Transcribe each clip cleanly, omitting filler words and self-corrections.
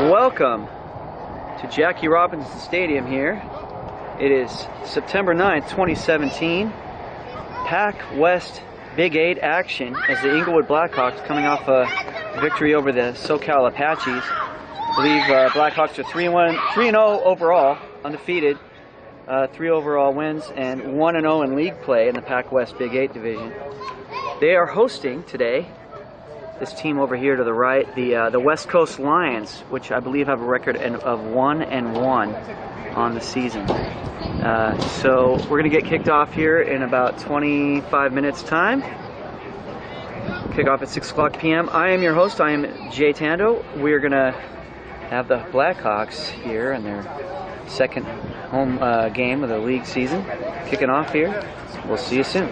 Welcome to Jackie Robinson Stadium here. It is September 9th, 2017. Pac West Big 8 action as the Inglewood Blackhawks coming off a victory over the SoCal Apaches. I believe Blackhawks are 3-0 overall, undefeated. 3 overall wins and 1-0 in league play in the Pac West Big 8 division. They are hosting today this team over here to the right, the West Coast Lions, which I believe have a record of 1-1 on the season. So we're going to get kicked off here in about 25 minutes time. Kickoff at 6:00 p.m. I am your host. I am Jay Tando. We're going to have the Blackhawks here in their second home game of the league season kicking off here. We'll see you soon.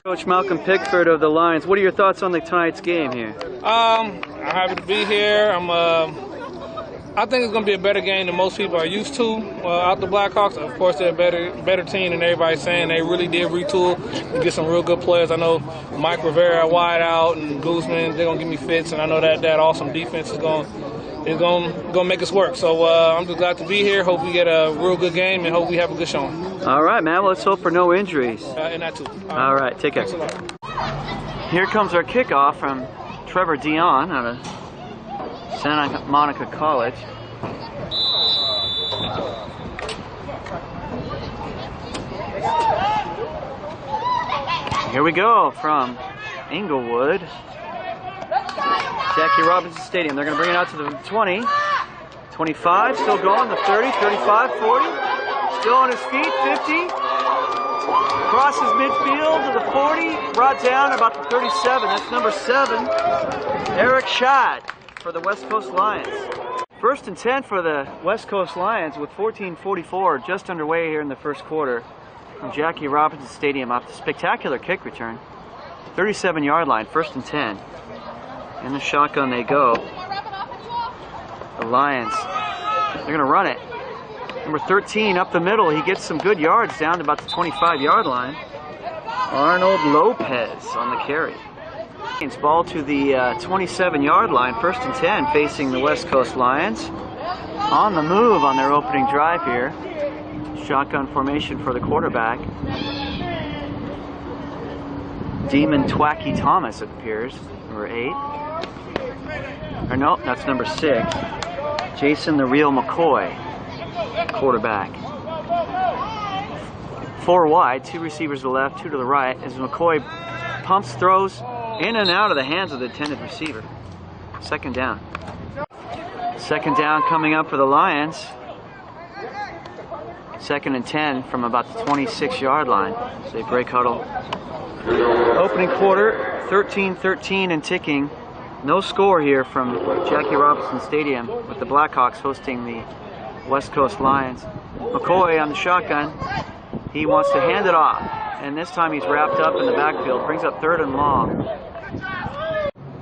Coach Malcolm Pickford of the Lions, what are your thoughts on tonight's game here? I'm happy to be here. I think it's going to be a better game than most people are used to out the Blackhawks. Of course, they're a better team than everybody's saying. They really did retool to get some real good players. I know Mike Rivera wide out and Guzman, they're going to give me fits, and I know that awesome defense is going to make us work. So I'm just glad to be here. Hope we get a real good game and hope we have a good showing. All right, man. Well, let's hope for no injuries. And that too. All right, take care. Here comes our kickoff from Trevor Dion out of Santa Monica College. Here we go from Inglewood. Jackie Robinson Stadium. They're going to bring it out to the 20, 25, still going, the 30, 35, 40, still on his feet, 50, crosses midfield to the 40, brought down about the 37, that's number 7, Eric Schad for the West Coast Lions. First and 10 for the West Coast Lions with 14:44 just underway here in the first quarter from Jackie Robinson Stadium off the spectacular kick return. 37-yard line, first and 10. In the shotgun they go. The Lions, they're going to run it. Number 13 up the middle. He gets some good yards down to about the 25-yard line. Arnold Lopez on the carry. Ball to the 27-yard line, first and 10, facing the West Coast Lions. On the move on their opening drive here. Shotgun formation for the quarterback. Demon Twacky Thomas, it appears, number 8. Or no, that's number 6. Jason the Real McCoy, quarterback. 4 wide, 2 receivers to the left, 2 to the right, as McCoy pumps, throws in and out of the hands of the intended receiver. Second down. Second down coming up for the Lions. Second and 10 from about the 26-yard line. So they break huddle. Opening quarter, 13-13 and ticking. No score here from Jackie Robinson Stadium with the Blackhawks hosting the West Coast Lions. McCoy on the shotgun. He wants to hand it off, and this time he's wrapped up in the backfield. Brings up third and long.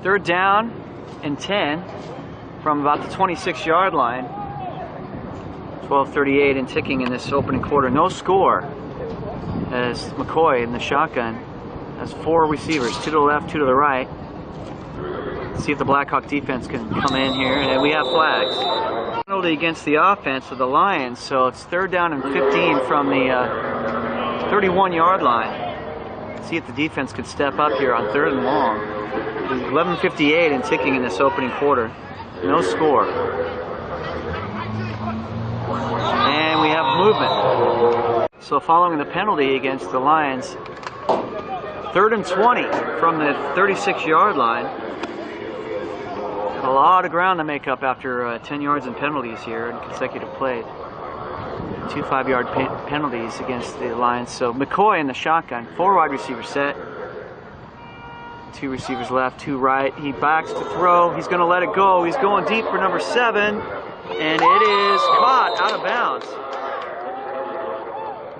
Third down and 10 from about the 26-yard line. 12:38 and ticking in this opening quarter. No score as McCoy in the shotgun has 4 receivers, 2 to the left, 2 to the right. See if the Blackhawk defense can come in here, and we have flags. Penalty against the offense of the Lions, so it's third down and 15 from the 31-yard line. See if the defense could step up here on third and long. 11:58 and ticking in this opening quarter. No score. And we have movement. So following the penalty against the Lions, third and 20 from the 36-yard line. A lot of ground to make up after 10 yards in penalties here in consecutive plays. 2 5-yard penalties against the Lions. So McCoy in the shotgun, 4 wide receivers set. 2 receivers left, 2 right. He backs to throw. He's going to let it go. He's going deep for number 7, and it is caught out of bounds.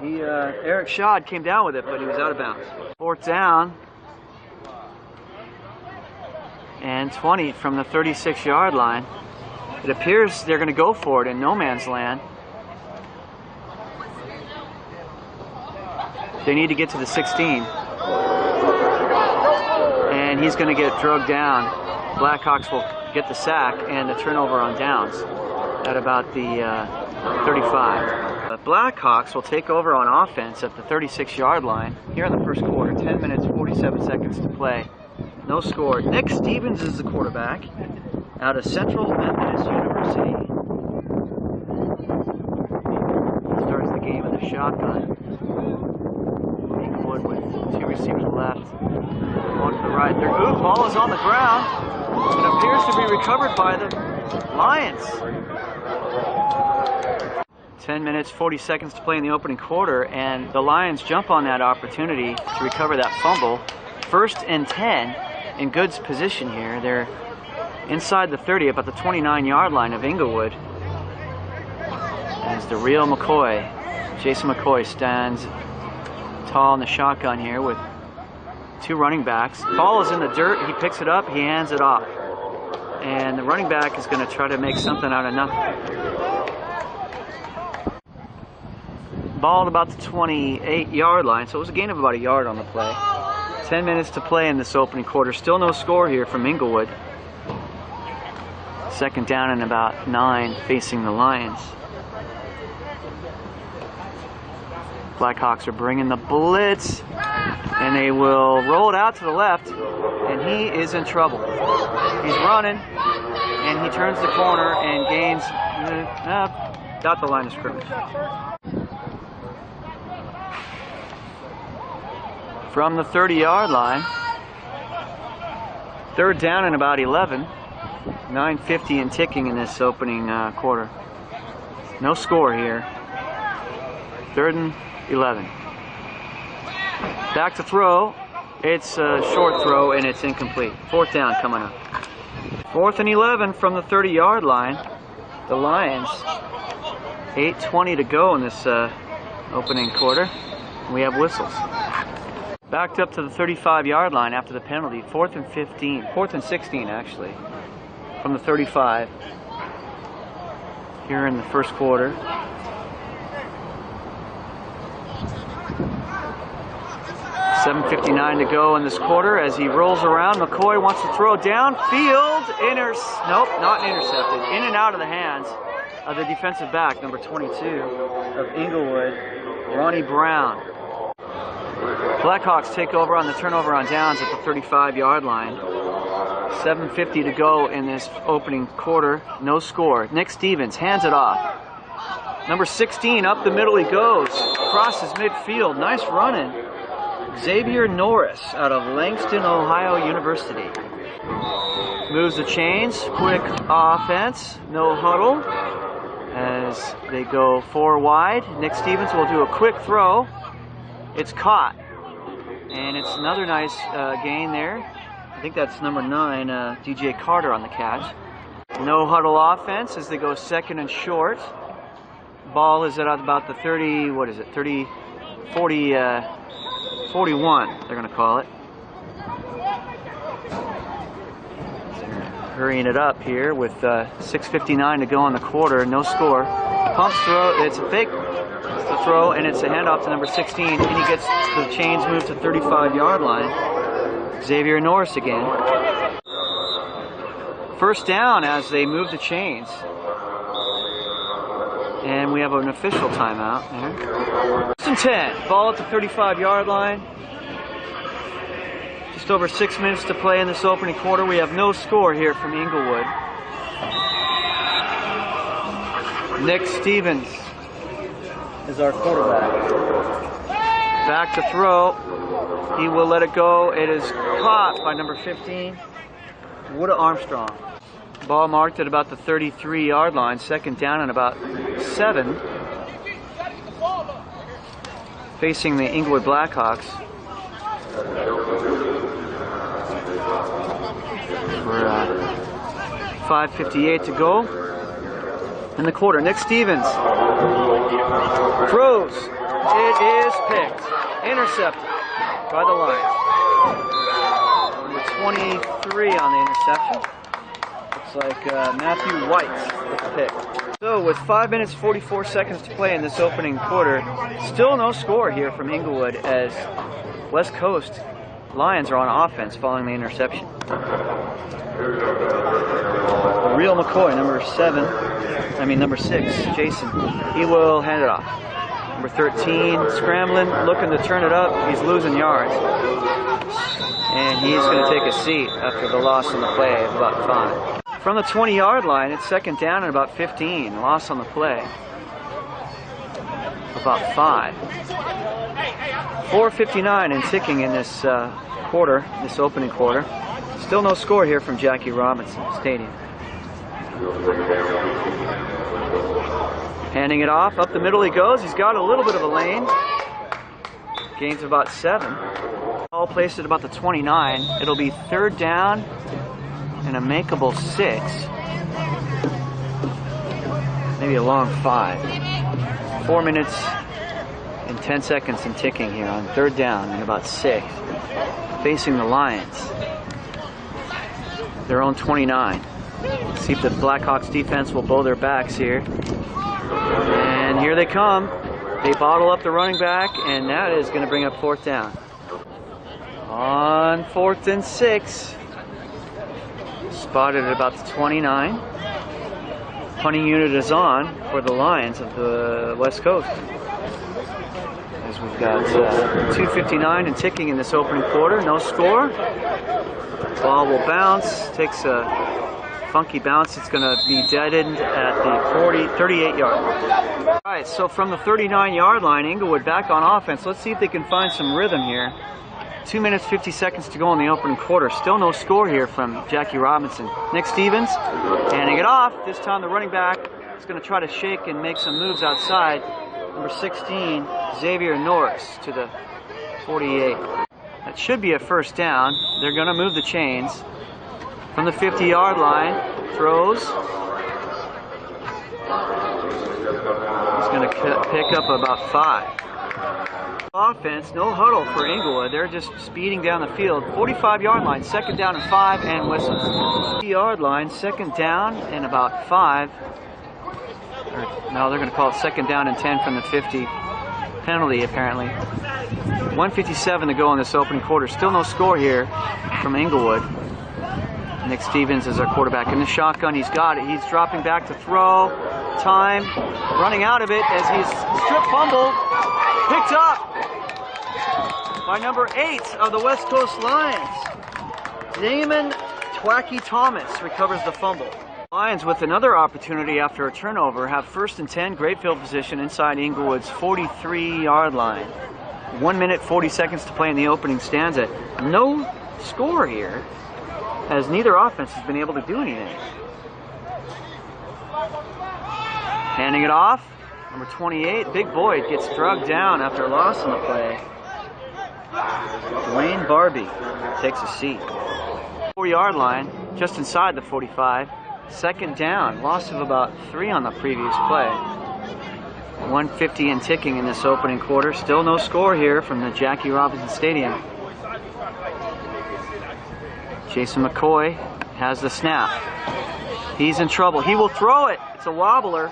Eric Schad came down with it, but he was out of bounds. Fourth down. And 20 from the 36-yard line. It appears they're going to go for it in no man's land. They need to get to the 16. And he's going to get drugged down. Blackhawks will get the sack and the turnover on downs at about the 35. The Blackhawks will take over on offense at the 36-yard line here in the first quarter. 10 minutes, 47 seconds to play. No score. Nic Stephens is the quarterback out of Central Methodist University. Starts the game in the shotgun. Inglewood with 2 receivers left. One to the right. Their ball is on the ground. It appears to be recovered by the Lions. 10 minutes, 40 seconds to play in the opening quarter, and the Lions jump on that opportunity to recover that fumble. 1st and 10 in good position here. They're inside the 30, about the 29-yard line of Inglewood. As the real McCoy, Jason McCoy, stands tall in the shotgun here with 2 running backs. Ball is in the dirt. He picks it up. He hands it off. And the running back is going to try to make something out of nothing. Ball at about the 28-yard line, so it was a gain of about a yard on the play. 10 minutes to play in this opening quarter. Still no score here from Inglewood. 2nd down and about 9 facing the Lions. Blackhawks are bringing the blitz, and they will roll it out to the left, and he is in trouble. He's running, and he turns the corner and gains about the line of scrimmage. From the 30-yard line, 3rd down and about 11. 9:50 and ticking in this opening quarter. No score here. 3rd and 11. Back to throw. It's a short throw and it's incomplete. 4th down coming up. 4th and 11 from the 30-yard line. The Lions. 8:20 to go in this opening quarter. We have whistles. Backed up to the 35-yard line after the penalty. 4th and 15. 4th and 16 actually. From the 35. Here in the first quarter. $7:59 to go in this quarter as he rolls around. McCoy wants to throw downfield. Nope, not intercepted. In and out of the hands of the defensive back, number 22 of Inglewood, Ronnie Brown. Blackhawks take over on the turnover on downs at the 35-yard line. 7:50 to go in this opening quarter. No score. Nic Stephens hands it off. Number 16 up the middle he goes. Crosses midfield. Nice running. Xavier Norris out of Langston, Ohio University. Moves the chains. Quick offense. No huddle. As they go 4 wide. Nic Stephens will do a quick throw. It's caught. And it's another nice gain there. I think that's number 9, DJ Carter on the catch. No huddle offense as they go 2nd and short. Ball is at about the 30, 41, they're going to call it. Hurrying it up here with 6:59 to go in the quarter. No score. Pumps throw. It's a fake. It's the throw, and it's a handoff to number 16. And he gets the chains moved to 35-yard line. Xavier Norris again. 1st down as they move the chains. And we have an official timeout there. 1st and 10. Ball at the 35-yard line. Just over 6 minutes to play in this opening quarter. We have no score here from Inglewood. Nic Stephens is our quarterback. Back to throw. He will let it go. It is caught by number 15, Wooda Armstrong. Ball marked at about the 33-yard line. 2nd down and about 7. Facing the Inglewood Blackhawks. For 5:58 to go in the quarter. Nic Stephens throws. It is picked. Intercepted by the Lions. Number 23 on the interception. Looks like Matthew White with the pick. So with 5 minutes 44 seconds to play in this opening quarter, still no score here from Inglewood as West Coast Lions are on offense following the interception. Real McCoy, number 6, Jason. He will hand it off. Number 13, scrambling, looking to turn it up. He's losing yards. And he's going to take a seat after the loss on the play of about 5. From the 20-yard line, it's second down and about 15. Loss on the play. About 5. 4:59 and ticking in this quarter, this opening quarter. Still no score here from Jackie Robinson Stadium. Handing it off, up the middle he goes. He's got a little bit of a lane. Gains about 7. All placed at about the 29. It'll be third down and a makeable 6. Maybe a long 5. 4 minutes and 10 seconds and ticking here on third down and about 6. Facing the Lions. Their own 29. See if the Blackhawks defense will bow their backs here. And here they come. They bottle up the running back, and that is going to bring up fourth down. On 4th and 6. Spotted at about the 29. Punting unit is on for the Lions of the West Coast. As we've got 2:59 and ticking in this opening quarter. No score. Ball will bounce. Takes a funky bounce. It's going to be deadened at the 38-yard line. All right, so from the 39-yard line, Inglewood back on offense. Let's see if they can find some rhythm here. 2 minutes, 50 seconds to go in the opening quarter. Still no score here from Jackie Robinson. Nic Stephens handing it off. This time the running back is going to try to shake and make some moves outside. Number 16, Xavier Norris to the 48. That should be a first down. They're going to move the chains. From the 50-yard line, throws. He's going to pick up about 5. Offense, no huddle for Inglewood. They're just speeding down the field. 45-yard line, second down and 5, and whistles. 50-yard line, second down and about 5. No, they're going to call it second down and 10 from the 50. Penalty, apparently. 1:57 to go in this opening quarter. Still no score here from Inglewood. Nic Stephens is our quarterback in the shotgun. He's got it. He's dropping back to throw. Time. Running out of it as he's strip fumbled. Picked up by number 8 of the West Coast Lions. Damon Twacky Thomas recovers the fumble. Lions with another opportunity after a turnover have 1st and 10, great field position inside Inglewood's 43-yard line. 1 minute, 40 seconds to play in the opening stanza. No score here, as neither offense has been able to do anything. Handing it off, number 28, Big Boyd gets drugged down after a loss on the play. Dwayne Barbie takes a seat. 4-yard line, just inside the 45. Second down, loss of about 3 on the previous play. 1:50 and ticking in this opening quarter. Still no score here from the Jackie Robinson Stadium. Jason McCoy has the snap. He's in trouble. He will throw it. It's a wobbler.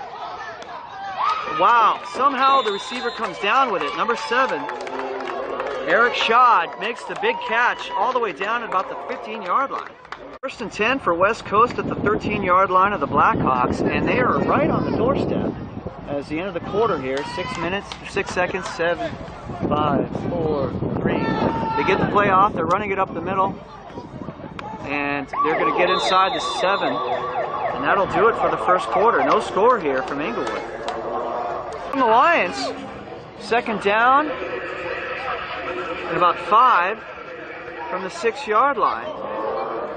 Wow, somehow the receiver comes down with it. Number 7, Eric Schad makes the big catch all the way down at about the 15-yard line. 1st and 10 for West Coast at the 13-yard line of the Blackhawks, and they are right on the doorstep as the end of the quarter here. 6 minutes, 6 seconds, 7, 5, 4, 3. They get the play off. They're running it up the middle, and they're going to get inside the 7, and that'll do it for the first quarter. No score here from Inglewood. From the Lions, second down and about 5 from the 6-yard line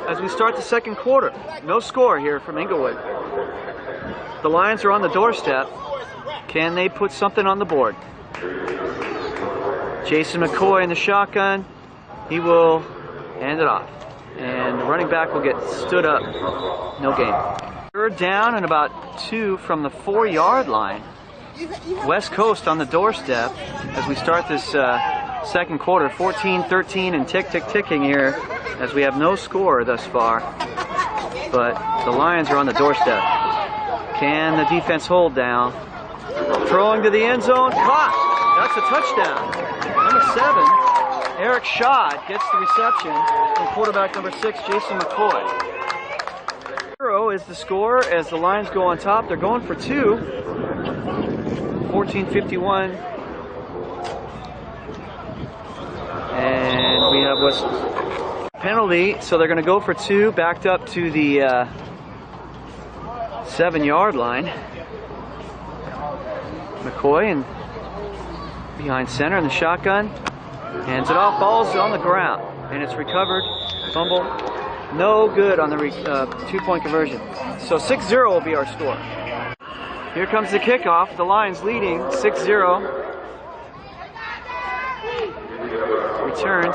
as we start the second quarter. No score here from Inglewood. The Lions are on the doorstep. Can they put something on the board? Jason McCoy in the shotgun. He will hand it off. And the running back will get stood up. No gain. Third down and about 2 from the 4-yard line. West Coast on the doorstep as we start this second quarter. 14-13 and ticking here as we have no score thus far. But the Lions are on the doorstep. Can the defense hold down? Throwing to the end zone. Caught. That's a touchdown. Number 7, Eric Schad gets the reception from quarterback number 6, Jason McCoy. 6-0 is the score as the Lions go on top. They're going for 2. 14:51. And we have what's penalty, so they're going to go for 2, backed up to the 7-yard line. McCoy and behind center in the shotgun. Hands it off, ball's on the ground, and it's recovered. Fumble, no good on the 2-point conversion. So 6-0 will be our score. Here comes the kickoff. The Lions leading 6-0. Returned.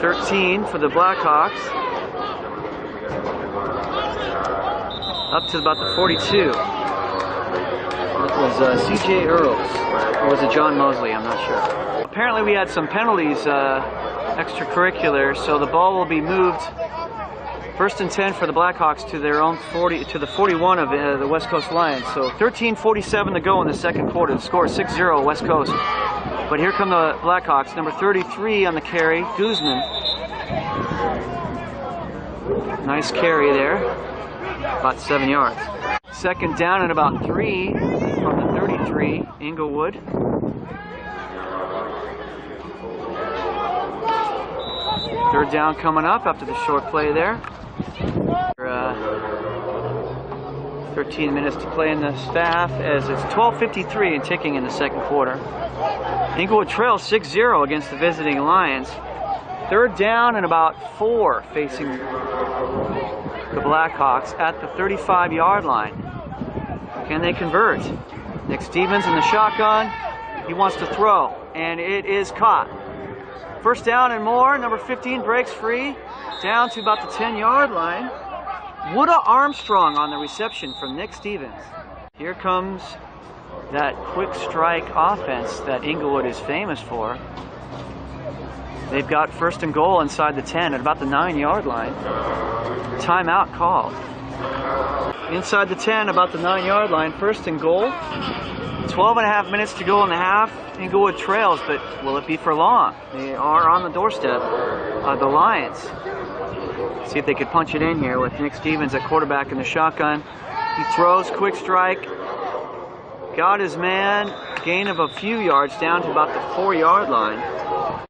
13 for the Blackhawks. Up to about the 42. That was C.J. Earls. Or was it John Mosley? I'm not sure. Apparently we had some penalties, extracurricular, so the ball will be moved. 1st and 10 for the Blackhawks to their own 40, to the 41 of the West Coast Lions. So 13:47 to go in the second quarter. The score is 6-0 West Coast. But here come the Blackhawks. Number 33 on the carry, Guzman. Nice carry there. About 7 yards. Second down and about 3 from the 33, Inglewood. Third down coming up after the short play there. 13 minutes to play in the staff as it's 12:53 and ticking in the second quarter. Inglewood trails 6-0 against the visiting Lions. Third down and about 4 facing the Blackhawks at the 35-yard line. Can they convert? Nic Stephens in the shotgun. He wants to throw, and it is caught. First down and more. Number 15 breaks free down to about the 10-yard line. Wooda Armstrong on the reception from Nic Stephens. Here comes that quick strike offense that Inglewood is famous for. They've got 1st and goal inside the 10 at about the 9-yard line. Timeout called. Inside the 10, about the 9-yard line, 1st and goal. 12.5 minutes to go in the half. Inglewood trails, but will it be for long? They are on the doorstep of the Lions. See if they could punch it in here with Nic Stephens at quarterback in the shotgun. He throws, quick strike. Got his man. Gain of a few yards down to about the 4-yard line.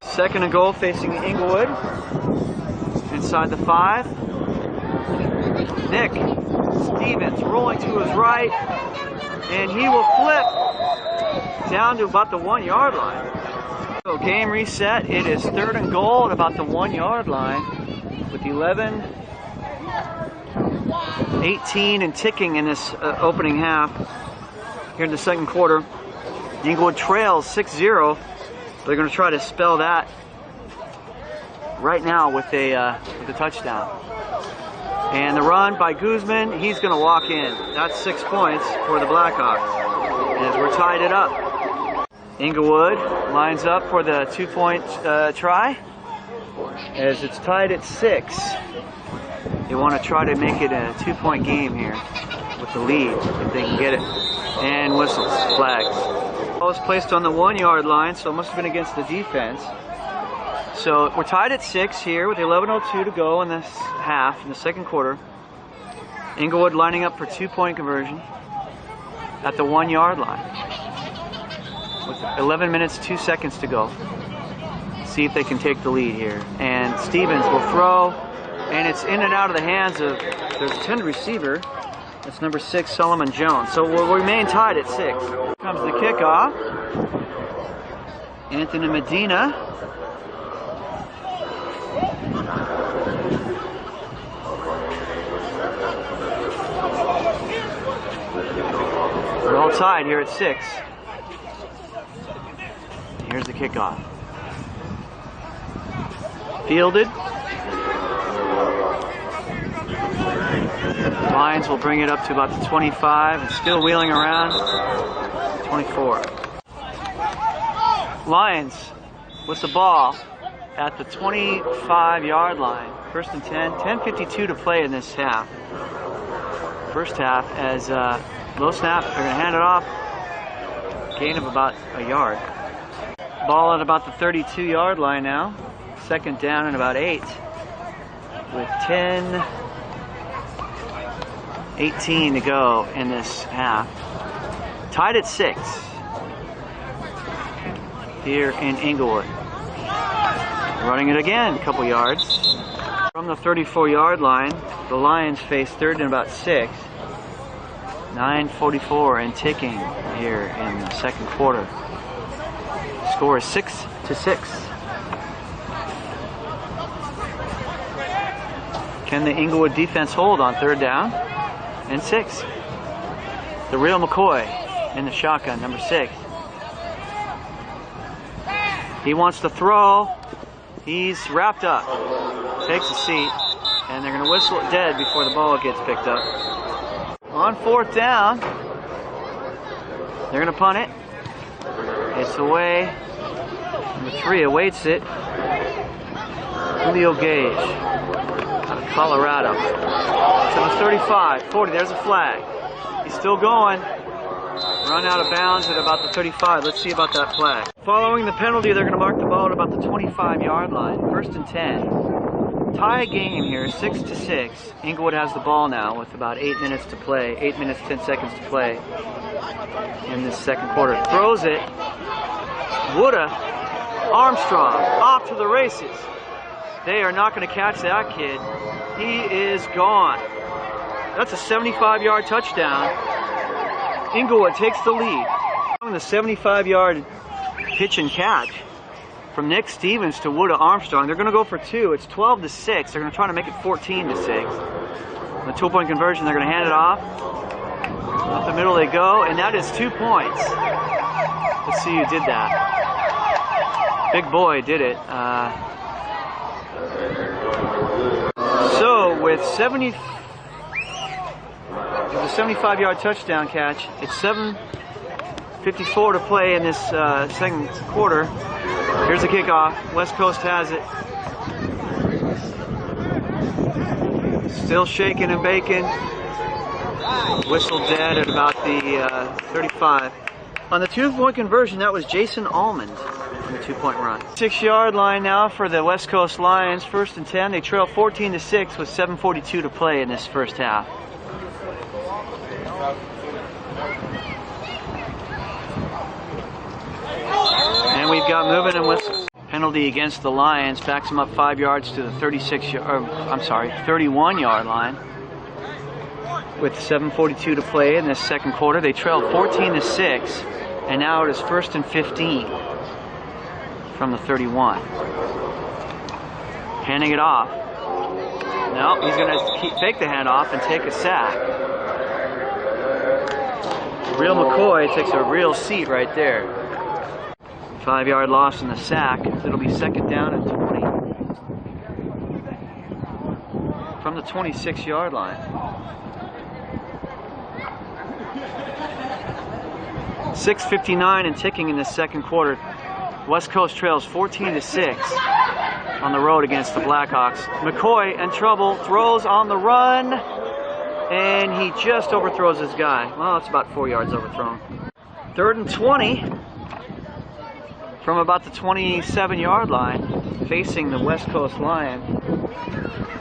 2nd and goal facing Inglewood. Inside the 5. Nic Stephens rolling to his right. And he will flip down to about the 1-yard line. So game reset. It is 3rd and goal at about the 1-yard line with 11:18 and ticking in this opening half. Here in the second quarter, Inglewood trails 6-0. They're going to try to spell that right now with a touchdown. And the run by Guzman, he's going to walk in. That's 6 points for the Blackhawks as we're tied it up. Inglewood lines up for the 2-point try as it's tied at 6. They want to try to make it a 2-point game here with the lead if they can get it. And whistles, flags. Ball was placed on the 1-yard line, so it must have been against the defense. So we're tied at 6 here with 11:02 to go in this half, in the second quarter. Inglewood lining up for 2-point conversion at the 1-yard line with 11 minutes, 2 seconds to go. See if they can take the lead here. And Stephens will throw, and it's in and out of the hands of their intended receiver. That's number 6, Solomon Jones. So we'll remain tied at 6. Here comes the kickoff. Anthony Medina. We're all tied here at 6. Here's the kickoff. Fielded. Lions will bring it up to about the 25 and still wheeling around. 24. Lions with the ball at the 25-yard line. 1st and 10. 10:52 to play in this half. First half as low snap. They're going to hand it off. Gain of about a yard. Ball at about the 32-yard line now. 2nd down and about 8. With 10 18 to go in this half. Tied at 6 here in Inglewood. Running it again, a couple yards. From the 34-yard line, the Lions face third and about 6. 9:44 and ticking here in the second quarter. Score is 6-6. Can the Inglewood defense hold on third down and 6? The real McCoy in the shotgun, number 6. He wants to throw. He's wrapped up. Takes a seat, and they're going to whistle it dead before the ball gets picked up. On fourth down, they're going to punt it. It's away. Number 3 awaits it. Julio Gage out of Colorado. To the 35, 40, there's a flag. He's still going. Run out of bounds at about the 35. Let's see about that flag. Following the penalty, they're going to mark the ball at about the 25-yard line. First and 10. Tie game here, 6-6. Inglewood has the ball now with about 8 minutes to play. 8 minutes, 10 seconds to play in this second quarter. Throws it. Wooda Armstrong off to the races. They are not going to catch that kid. He is gone. That's a 75-yard touchdown. Inglewood takes the lead. The 75-yard pitch and catch from Nic Stephens to Wooda Armstrong. They're going to go for 2. It's 12-6. They're going to try to make it 14-6. The 2-point conversion, they're going to hand it off. Up the middle they go, and that is 2 points. Let's see who did that. Big boy did it. So with a 75-yard touchdown catch, it's 7:54 to play in this second quarter. Here's the kickoff. West Coast has it. Still shaking and baking. Whistle dead at about the 35. On the 2-point conversion, that was Jason Almond on the 2-point run. 6-yard line now for the West Coast Lions. First and 10. They trail 14-6 with 7:42 to play in this first half. And we've got moving and whistles. Penalty against the Lions backs them up 5 yards to the 31-yard line. With 7:42 to play in this second quarter, they trail 14-6, and now it is first and 15 from the 31. Handing it off. No, he's going to fake the handoff and take a sack. Real McCoy takes a real seat right there. 5-yard loss in the sack. It'll be second down and 20 from the 26-yard line. 6:59 and ticking in this second quarter. West Coast trails 14-6 on the road against the Blackhawks. McCoy in trouble, throws on the run, and he just overthrows his guy. Well, it's about 4 yards overthrown. Third and 20 from about the 27-yard line, facing the West Coast Lions.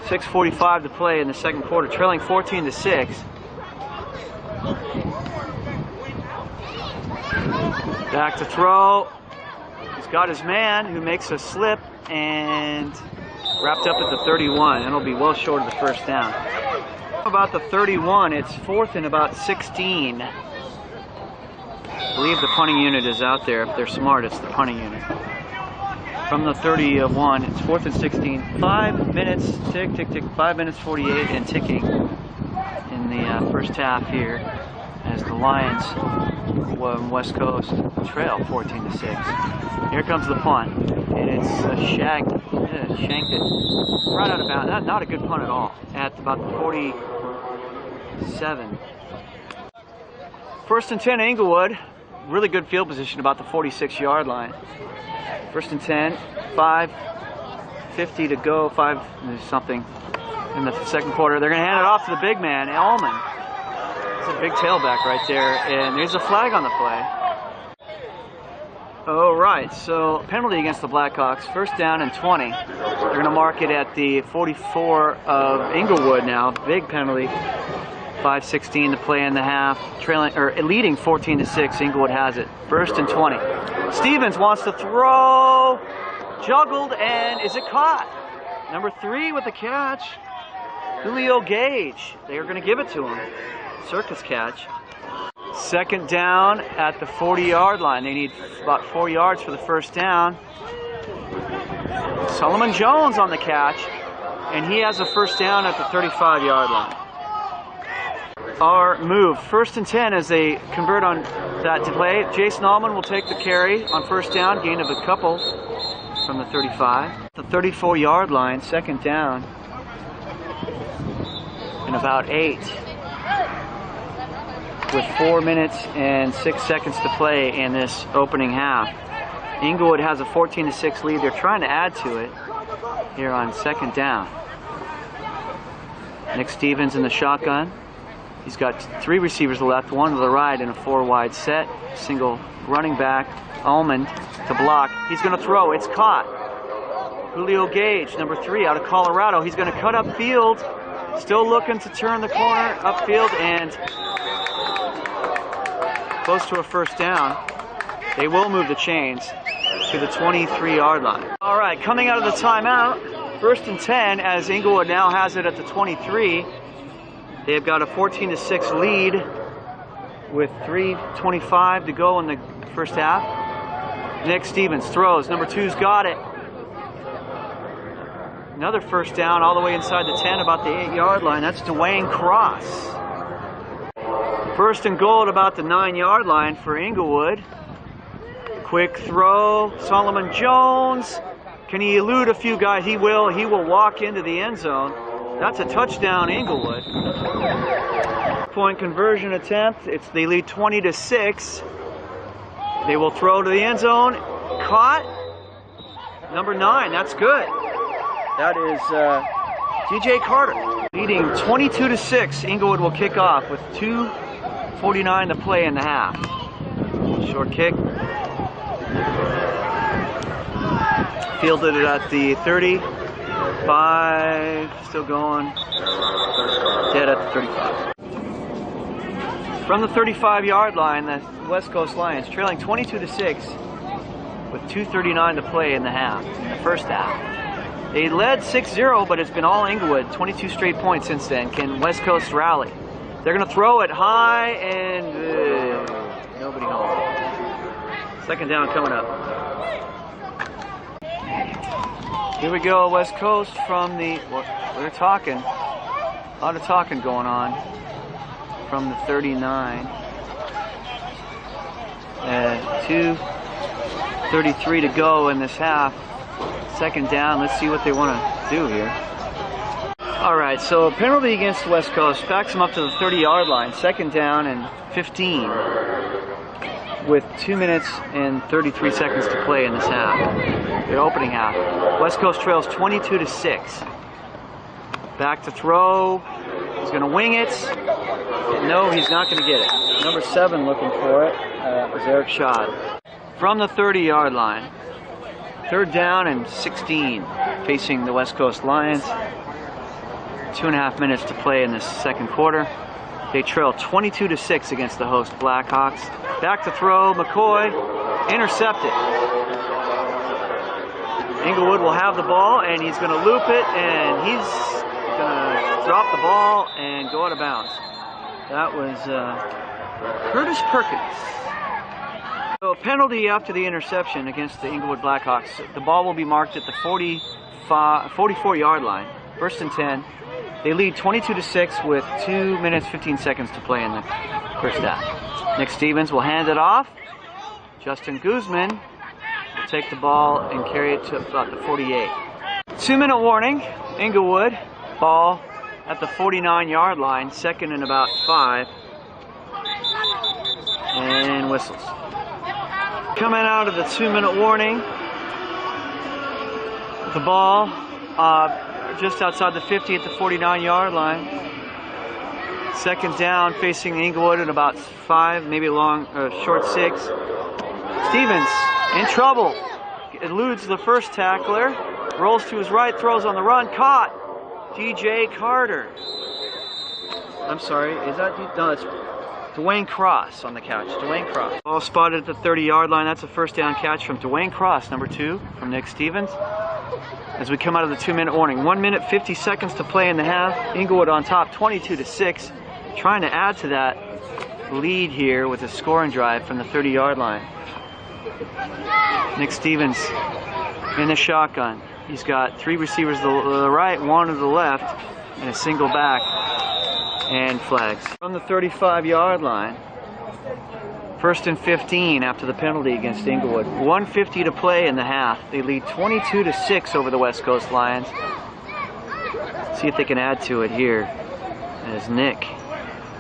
6:45 to play in the second quarter, trailing 14-6. Back to throw. He's got his man who makes a slip and wrapped up at the 31. It'll be well short of the first down. About the 31, it's fourth and about 16. I believe the punting unit is out there. If they're smart, it's the punting unit. From the 31, it's fourth and 16. 5 minutes, tick, tick, tick, 5 minutes 48 and ticking in the first half here as the Lions, West Coast, trail 14-6. Here comes the punt, and it's shanked it right out of bounds. Not a good punt at all. At about the 47. First and 10, Inglewood. Really good field position about the 46-yard line. First and 10, 5:50 to go, 5 something in the second quarter. They're going to hand it off to the big man, Allman. It's a big tailback right there, and there's a flag on the play. All right, so penalty against the Blackhawks. First down and 20. They're going to mark it at the 44 of Inglewood now. Big penalty. 5:16 to play in the half. Leading 14-6. Inglewood has it. 1st and 20. Stephens wants to throw. Juggled, and is it caught? Number 3 with the catch. Julio Gage. They are going to give it to him. Circus catch. 2nd down at the 40-yard line. They need about 4 yards for the 1st down. Solomon Jones on the catch, and he has a 1st down at the 35-yard line. Our move, 1st and 10 as they convert on that to play. Jason Allman will take the carry on 1st down, gain of a couple from the 35. The 34-yard line, 2nd down, and about 8. With 4 minutes and 6 seconds to play in this opening half. Inglewood has a 14-6 lead. They're trying to add to it here on 2nd down. Nic Stephens in the shotgun. He's got 3 receivers left, 1 to the right in a 4-wide set. Single running back, Ullman to block. He's going to throw. It's caught. Julio Gage, number 3 out of Colorado. He's going to cut upfield. Still looking to turn the corner upfield and close to a 1st down. They will move the chains to the 23-yard line. All right, coming out of the timeout, 1st and 10 as Inglewood now has it at the 23. They've got a 14-6 lead with 3:25 to go in the 1st half. Nic Stephens throws. Number 2's got it. Another 1st down all the way inside the 10, about the 8-yard line. That's Dwayne Cross. 1st and goal at about the 9-yard line for Inglewood. Quick throw. Solomon Jones. Can he elude a few guys? He will. He will walk into the end zone. That's a touchdown, Inglewood. Point conversion attempt. They lead 20-6. They will throw to the end zone. Caught. Number 9. That's good. That is DJ Carter. Leading 22-6. Inglewood will kick off with 2:49 to play in the half. Short kick. Fielded it at the 35. Still going. Dead at the 35. From the 35-yard line, the West Coast Lions trailing 22-6 with 2:39 to play in the half, in the 1st half. They led 6-0, but it's been all Inglewood. 22 straight points since then. Can West Coast rally? They're going to throw it high, and nobody home. 2nd down coming up. Here we go, West Coast from the, we're talking, a lot of talking going on from the 39. 2:33 to go in this half. 2nd down, let's see what they want to do here. All right, so penalty against West Coast backs them up to the 30-yard line. 2nd down and 15 with 2 minutes and 33 seconds to play in this half, the opening half. West Coast trails 22-6. Back to throw. He's going to wing it. No, he's not going to get it. Number 7 looking for it was Eric Schott. From the 30-yard line. 3rd down and 16 facing the West Coast Lions. 2.5 minutes to play in this 2nd quarter. They trail 22-6 against the host Blackhawks. Back to throw, McCoy, intercepted. Inglewood will have the ball, and he's going to loop it, and he's going to drop the ball and go out of bounds. That was Curtis Perkins. So a penalty after the interception against the Inglewood Blackhawks. The ball will be marked at the 44-yard line. 1st and 10. They lead 22-6 with 2 minutes 15 seconds to play in the 1st half. Nic Stephens will hand it off. Justin Guzman will take the ball and carry it to about the 48. 2-minute warning. Inglewood ball at the 49-yard line. 2nd and about 5. And whistles. Coming out of the 2-minute warning. The ball just outside the 50 at the 49-yard line. 2nd down facing Inglewood at about 5, maybe short 6. Stephens in trouble. Eludes the first tackler. Rolls to his right, throws on the run. Caught. DJ Carter. I'm sorry, is that, no, it's Dwayne Cross on the catch. Dwayne Cross. Ball spotted at the 30-yard line. That's a first down catch from Dwayne Cross, number 2, from Nic Stephens. As we come out of the 2-minute warning. 1 minute, 50 seconds to play in the half. Inglewood on top, 22-6. Trying to add to that lead here with a scoring drive from the 30-yard line. Nic Stephens in the shotgun. He's got 3 receivers to the right, 1 to the left, and a single back, and flags. From the 35-yard line, 1st and 15 after the penalty against Inglewood. 1:50 to play in the half. They lead 22-6 over the West Coast Lions. See if they can add to it here as Nic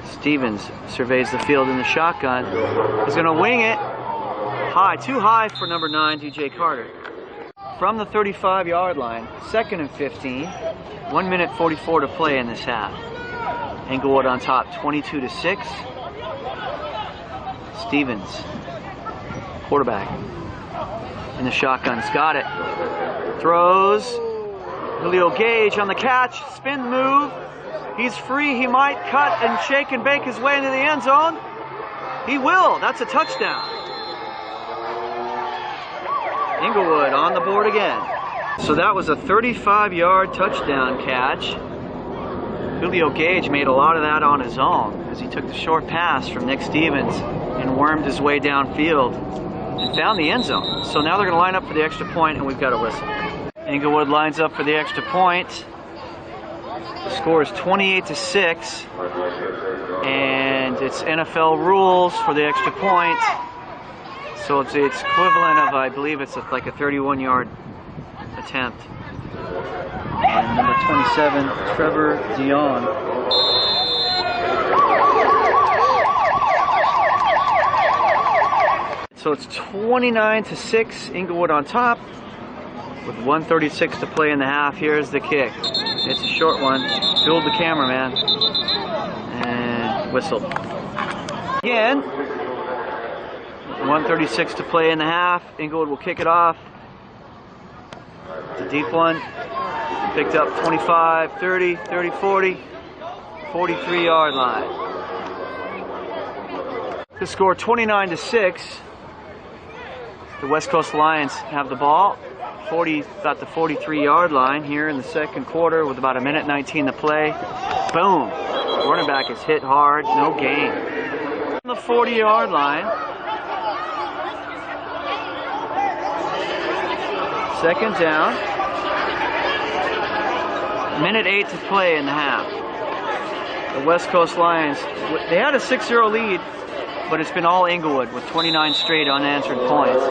Stephens surveys the field in the shotgun. He's going to wing it. High, too high for number 9, DJ Carter. From the 35-yard line, 2nd and 15, 1 minute 44 to play in this half. Inglewood on top, 22-6. Stephens, quarterback, in the shotgun's got it. Throws. Julio Gage on the catch, spin move. He's free. He might cut and shake and bake his way into the end zone. He will. That's a touchdown. Inglewood on the board again. So that was a 35-yard touchdown catch. Julio Gage made a lot of that on his own as he took the short pass from Nic Stephens and wormed his way downfield and found the end zone. So now they're going to line up for the extra point, and we've got a whistle. Inglewood lines up for the extra point. The score is 28-6, and it's NFL rules for the extra point. So it's equivalent of, I believe it's like a 31-yard attempt. And number 27, Trevor Dion. So it's 29-6, Inglewood on top, with 1:36 to play in the half. Here's the kick. It's a short one. Fooled the cameraman. And whistled. Again, 1:36 to play in the half. Inglewood will kick it off. It's a deep one. Picked up 25, 30, 30, 40, 43-yard line. The score 29-6. The West Coast Lions have the ball. About the 43-yard line here in the second quarter with about 1:19 to play. Boom. Running back is hit hard. No gain. On the 40-yard line. Second down. 1:08 to play in the half. The West Coast Lions, they had a 6-0 lead, but it's been all Inglewood with 29 straight unanswered points.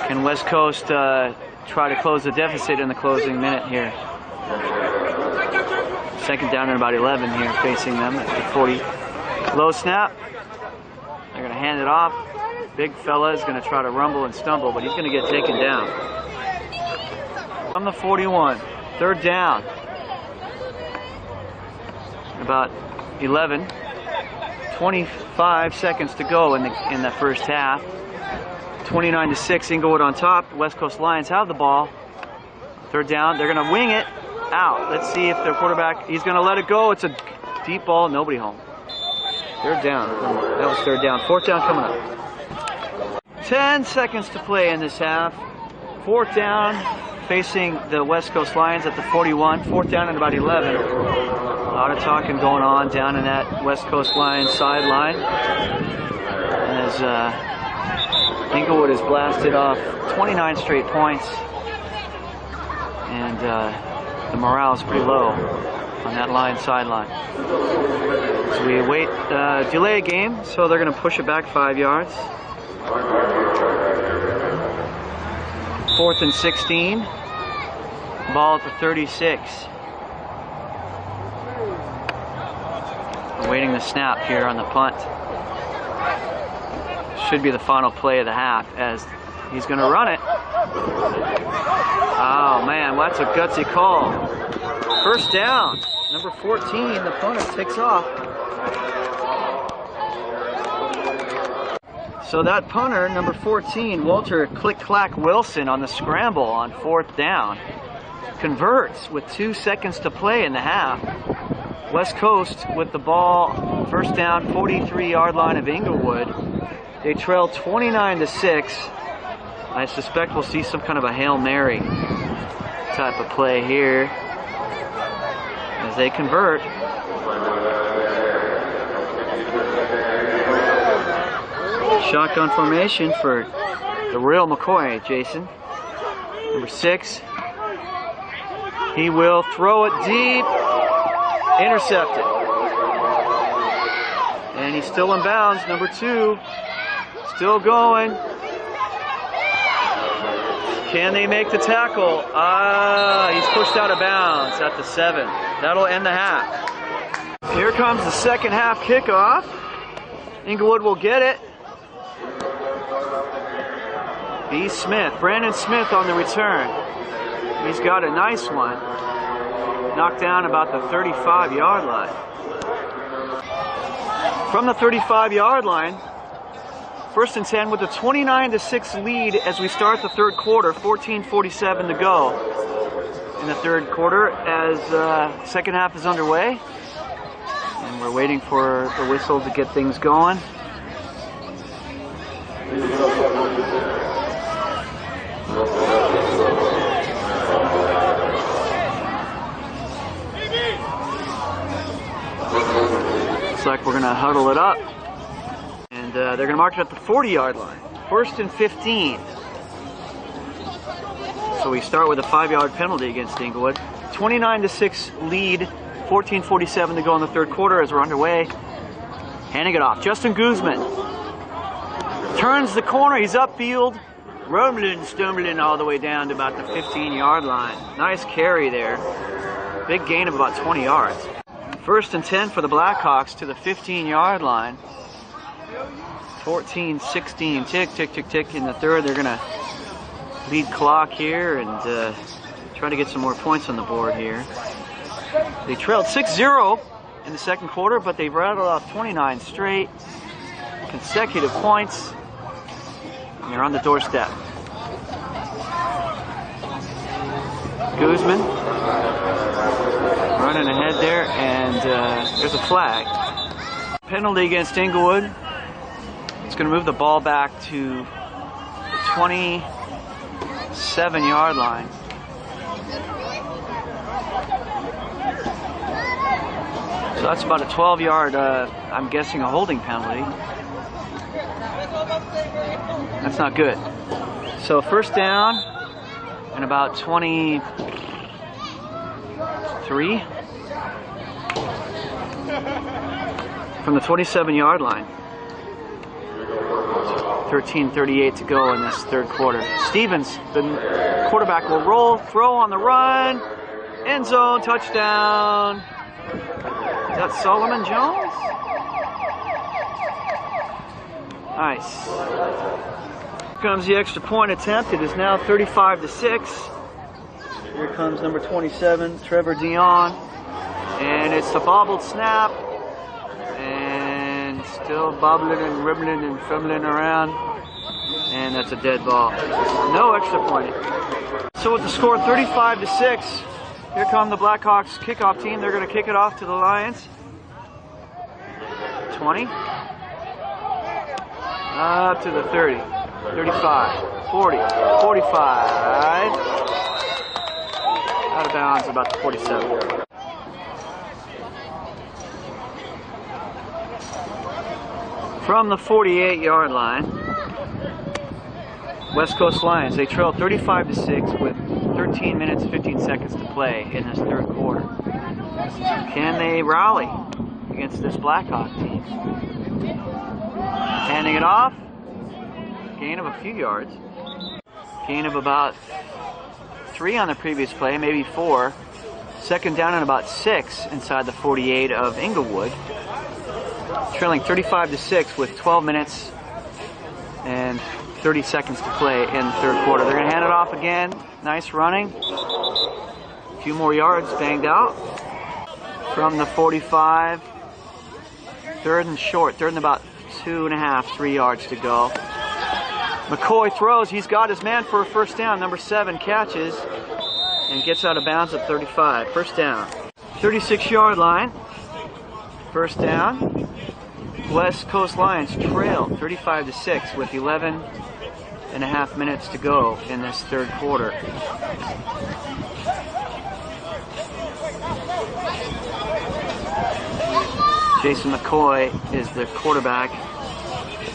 Can West Coast try to close the deficit in the closing minute here? Second down and about 11 here facing them at the 40. Low snap. They're going to hand it off. Big fella is going to try to rumble and stumble, but he's going to get taken down. From the 41, third down. About 11, 25 seconds to go in the first half. 29-6, Inglewood on top. West Coast Lions have the ball. Third down, they're going to wing it out. Let's see if their quarterback, he's going to let it go. It's a deep ball, nobody home. Third down. That was third down. Fourth down coming up. 10 seconds to play in this half. Fourth down, facing the West Coast Lions at the 41. Fourth down and about 11. A lot of talking going on down in that West Coast Lions sideline. As Inglewood has blasted off 29 straight points, and the morale is pretty low on that line sideline. So we await delay a game, so they're going to push it back 5 yards. 4th and 16. Ball at the 36. Awaiting the snap here on the punt. Should be the final play of the half as he's going to run it. Oh man, well, that's a gutsy call. First down, number 14, the punter takes off. So that punter, number 14, Walter Click-Clack Wilson on the scramble on fourth down, converts with 2 seconds to play in the half. West Coast with the ball, first down, 43-yard line of Inglewood. They trail 29-6. I suspect we'll see some kind of a Hail Mary type of play here as they convert. Shotgun formation for the real McCoy, Jason. Number 6. He will throw it deep. Intercepted. And he's still in bounds. Number 2. Still going. Can they make the tackle? He's pushed out of bounds at the 7. That'll end the half. Here comes the second half kickoff. Inglewood will get it. B. Smith, Brandon Smith on the return. He's got a nice one. Knocked down about the 35-yard line. From the 35-yard line, first and 10 with a 29-6 lead as we start the third quarter, 14:47 to go in the third quarter as second half is underway. And we're waiting for the whistle to get things going. Looks like we're going to huddle it up. And they're going to mark it at the 40-yard line. First and 15. So we start with a 5-yard penalty against Inglewood. 29-6 lead. 14:47 to go in the third quarter as we're underway. Handing it off. Justin Guzman turns the corner. He's upfield. Rumbling, stumbling all the way down to about the 15-yard line. Nice carry there. Big gain of about 20 yards. First and 10 for the Blackhawks to the 15-yard line. 14-16. Tick, tick, tick, tick in the third. They're going to lead clock here and try to get some more points on the board here. They trailed 6-0 in the second quarter, but they've rattled off 29 straight consecutive points. And they're on the doorstep. Guzman running ahead there, and there's a flag. Penalty against Inglewood. It's going to move the ball back to the 27-yard line. So that's about a 12-yard, I'm guessing, a holding penalty. That's not good. So first down and about 23. From the 27-yard line. 13:38 to go in this third quarter. Stephens, the quarterback, will roll, throw on the run. End zone, touchdown. Is that Solomon Jones? Nice. Here comes the extra point attempt. It is now 35-6. Here comes number 27, Trevor Dion. And it's a bobbled snap. And still bobbling and ribbling and fumbling around. And that's a dead ball. No extra point. So with the score 35-6, here come the Blackhawks kickoff team. They're going to kick it off to the Lions. 20. Up to the 30. 35. 40. 45. Out of bounds about the 47. From the 48-yard line, West Coast Lions, they trail 35-6 with 13 minutes, 15 seconds to play in this third quarter. Can they rally against this Blackhawk team? Handing it off. Gain of a few yards. Gain of about 3 on the previous play, maybe 4. Second down and about 6 inside the 48 of Inglewood. Trailing 35-6 with 12 minutes and 30 seconds to play in the third quarter. They're going to hand it off again. Nice running. A few more yards banged out. From the 45. Third and short. Third and about 2.5, 3 yards to go. McCoy throws. He's got his man for a first down. Number 7 catches and gets out of bounds at 35. First down. 36-yard line. First down. West Coast Lions trail 35-6 with 11.5 minutes to go in this third quarter. Jason McCoy is the quarterback,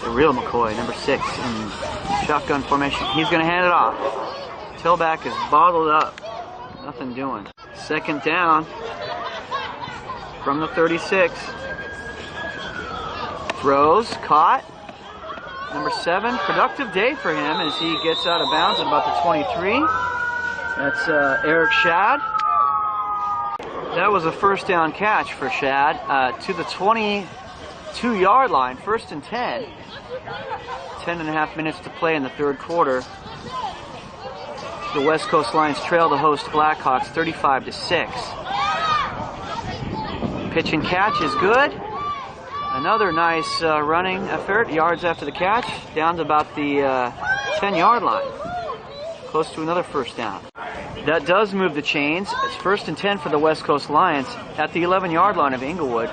the real McCoy, number 6 in shotgun formation. He's going to hand it off. Tailback is bottled up. Nothing doing. Second down from the 36. Throws, caught. Number 7, productive day for him as he gets out of bounds at about the 23. That's Eric Shad. That was a first down catch for Shad to the 22-yard line, 1st and 10. 10.5 minutes to play in the third quarter. The West Coast Lions trail the host Blackhawks 35-6. Pitch and catch is good. Another nice running effort, yards after the catch, down to about the 10-yard line. Close to another first down. That does move the chains. It's 1st and 10 for the West Coast Lions at the 11-yard line of Inglewood.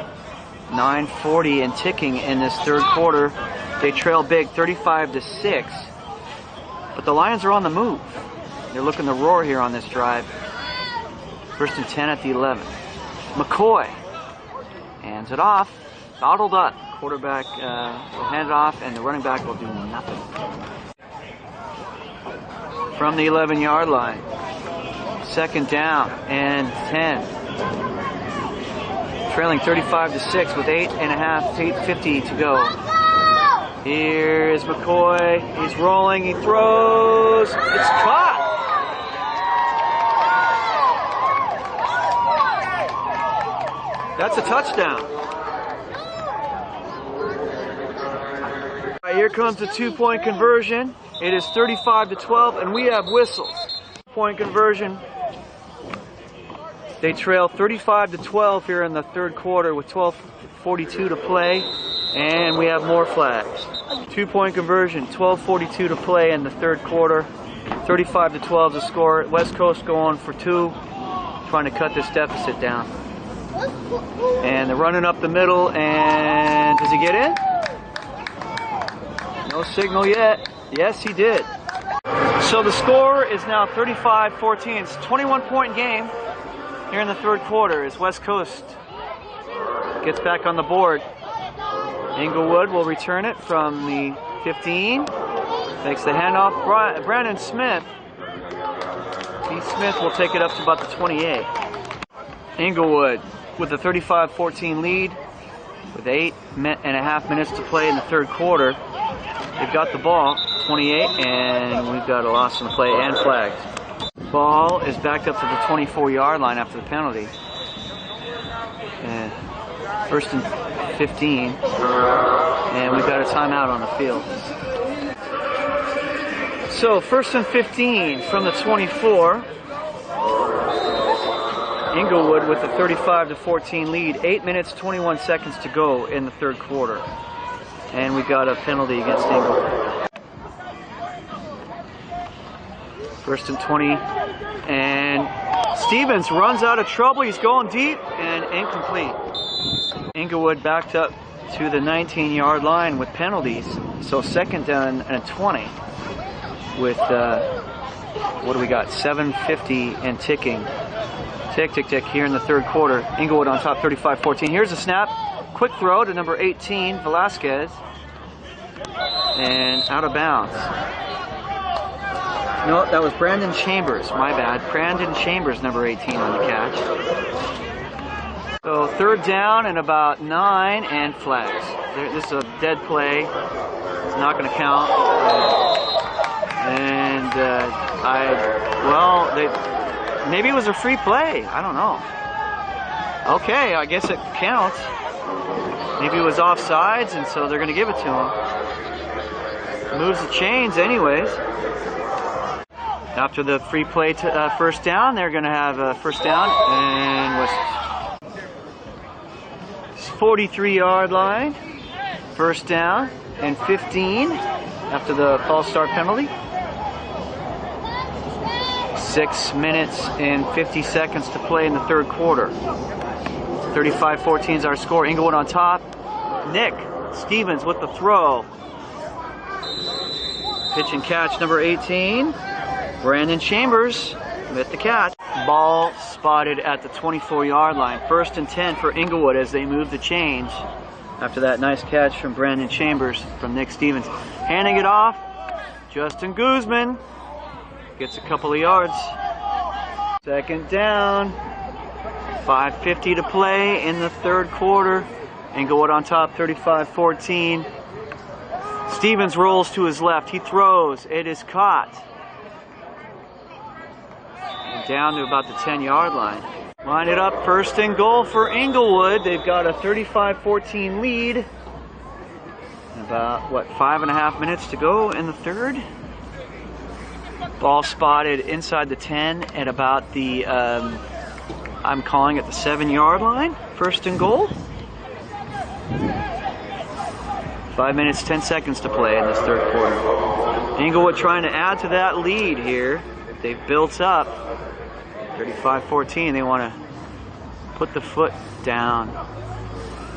9:40 and ticking in this third quarter. They trail big 35-6. But the Lions are on the move. They're looking to roar here on this drive. 1st and 10 at the 11. McCoy hands it off. Bottled up. Quarterback will hand it off, and the running back will do nothing. From the 11-yard line. Second down and 10. Trailing 35-6 with 8:50 to go. Here's McCoy. He's rolling. He throws. It's caught. That's a touchdown. Here comes the 2-point conversion. It is 35-12, and we have whistles. Point conversion. They trail 35-12 here in the third quarter with 12:42 to play, and we have more flags. 2-point conversion, 12:42 to play in the third quarter. 35-12 the score. West Coast going for 2, trying to cut this deficit down. And they're running up the middle, and does he get in? No signal yet. Yes, he did. So the score is now 35-14. It's a 21-point game here in the third quarter as West Coast gets back on the board. Inglewood will return it from the 15. Makes the handoff. Brandon Smith. Pete Smith will take it up to about the 28. Inglewood with a 35-14 lead with 8.5 minutes to play in the third quarter. They've got the ball, 28, and we've got a loss on the play and flags. Ball is backed up to the 24-yard line after the penalty. And 1st and 15, and we've got a timeout on the field. So 1st and 15 from the 24. Inglewood with a 35-14 lead. 8 minutes, 21 seconds to go in the third quarter. And we got a penalty against Inglewood. 1st and 20. And Stephens runs out of trouble. He's going deep and incomplete. Inglewood backed up to the 19-yard line with penalties. So 2nd down and 20 with, what do we got? 7:50 and ticking. Tick, tick, tick here in the third quarter. Inglewood on top, 35-14. Here's a snap. Quick throw to number 18, Velasquez. And out of bounds. No, that was Brandon Chambers. My bad. Brandon Chambers, number 18 on the catch. So 3rd down and about 9 and flags. This is a dead play. It's not going to count. And maybe it was a free play. I don't know. Okay, I guess it counts. Maybe it was offsides, and so they're going to give it to him. Moves the chains anyways. After the free play to 1st down, they're going to have a 1st down and whistles. 43-yard line. 1st down and 15 after the false start penalty. 6 minutes and 50 seconds to play in the third quarter. 35-14 is our score. Inglewood on top. Nic Stephens with the throw. Pitch and catch number 18. Brandon Chambers with the catch. Ball spotted at the 24-yard line. 1st and 10 for Inglewood as they move the chains. After that nice catch from Brandon Chambers from Nic Stephens. Handing it off. Justin Guzman gets a couple of yards. 2nd down. 5:50 to play in the 3rd quarter. Inglewood on top, 35-14. Stephens rolls to his left. He throws. It is caught. And down to about the 10-yard line. Line it up. 1st and goal for Inglewood. They've got a 35-14 lead. About, 5.5 minutes to go in the 3rd. Ball spotted inside the 10 at about the, I'm calling it the 7-yard line. 1st and goal. 5 minutes, 10 seconds to play in this 3rd quarter. Inglewood trying to add to that lead here. They've built up. 35-14. They want to put the foot down.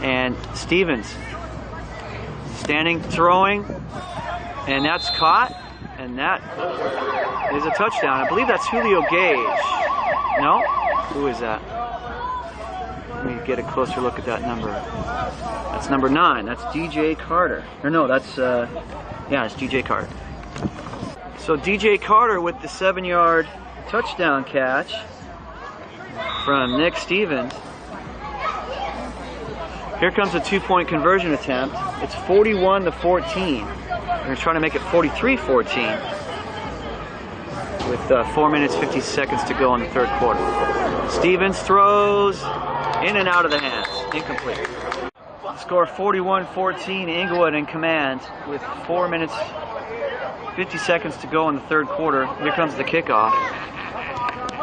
And Stephens standing, throwing, and that's caught. And that is a touchdown. I believe that's Julio Gage. No? Who is that? Let me get a closer look at that number. That's number 9. That's DJ Carter. Or no, that's, yeah, it's DJ Carter. So DJ Carter with the 7-yard touchdown catch from Nic Stephens. Here comes a 2-point conversion attempt. It's 41-14. They're trying to make it 43-14 with 4 minutes, 50 seconds to go in the 3rd quarter. Stephens throws in and out of the hands. Incomplete. Score 41-14. Inglewood in command with 4 minutes, 50 seconds to go in the 3rd quarter. Here comes the kickoff.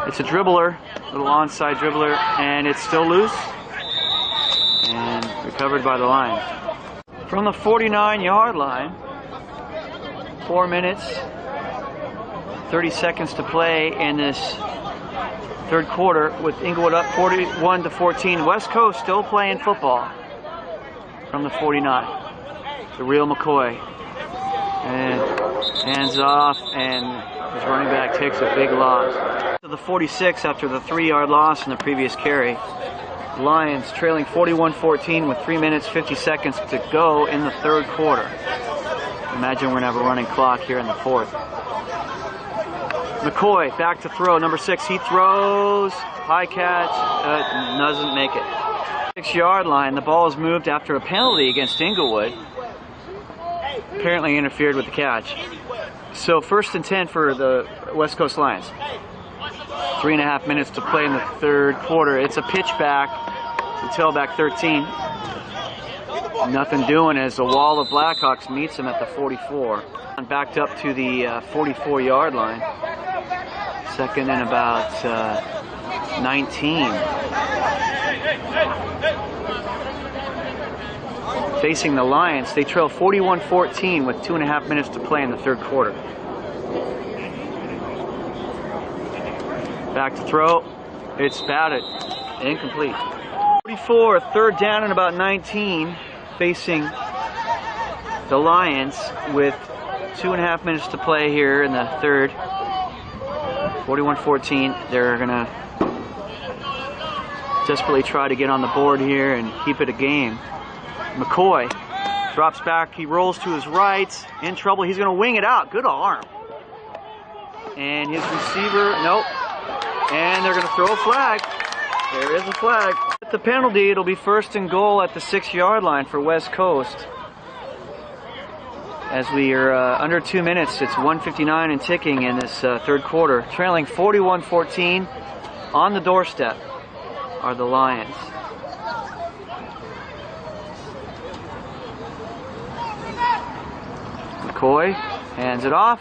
It's a dribbler, little onside dribbler, and it's still loose and recovered by the line. From the 49-yard line, 4 minutes, 30 seconds to play in this 3rd quarter with Inglewood up 41-14. West Coast still playing football from the 49. The real McCoy. And hands off, and his running back takes a big loss. To the 46 after the 3-yard loss in the previous carry. Lions trailing 41-14 with 3 minutes, 50 seconds to go in the 3rd quarter. Imagine we're going to have a running clock here in the 4th. McCoy back to throw. Number 6, he throws. High catch. Doesn't make it. 6-yard line. The ball is moved after a penalty against Inglewood. Apparently interfered with the catch. So 1st and 10 for the West Coast Lions. 3.5 minutes to play in the 3rd quarter. It's a pitch back to tailback 13. Nothing doing as the wall of Blackhawks meets him at the 44. And backed up to the 44-yard line. 2nd and about 19. Facing the Lions, they trail 41-14 with 2.5 minutes to play in the 3rd quarter. Back to throw. It's batted. Incomplete. 44, 3rd down and about 19. Facing the Lions with 2.5 minutes to play here in the 3rd. 41-14. They're going to desperately try to get on the board here and keep it a game. McCoy drops back. He rolls to his right. In trouble. He's going to wing it out. Good arm. And his receiver, nope. And they're going to throw a flag. There is a flag. With the penalty, it'll be 1st and goal at the 6-yard line for West Coast. As we are under 2 minutes, it's 1:59 and ticking in this 3rd quarter. Trailing 41-14 on the doorstep are the Lions. McCoy hands it off.